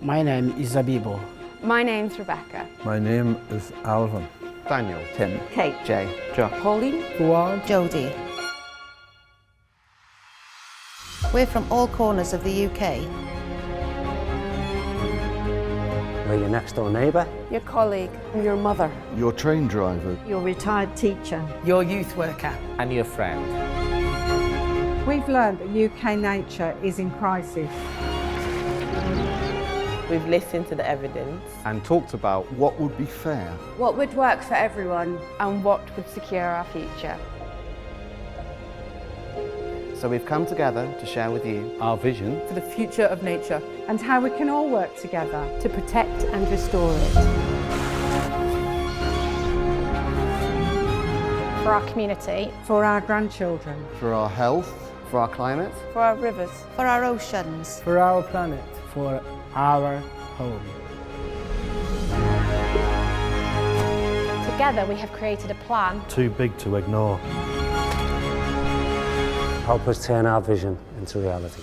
My name is Bobl. My name's Rebecca. My name is Alvin. Daniel. Tim. Kate. Jay. Josh. Pauline. Fuad. Jodie. We're from all corners of the UK. We're your next door neighbour. Your colleague. Your mother. Your train driver. Your retired teacher. Your youth worker. And your friend. We've learned that UK nature is in crisis. We've listened to the evidence And talked about What would be fair? What would work for everyone and what would secure our future. So we've come together to share with you Our vision. for the future of nature. And how we can all work together. To protect and restore it. For our community. For our grandchildren. For our health. for our climate. For our rivers. For our oceans. For our planet. For our home. Together we have created a plan Too big to ignore. Help us turn our vision into reality.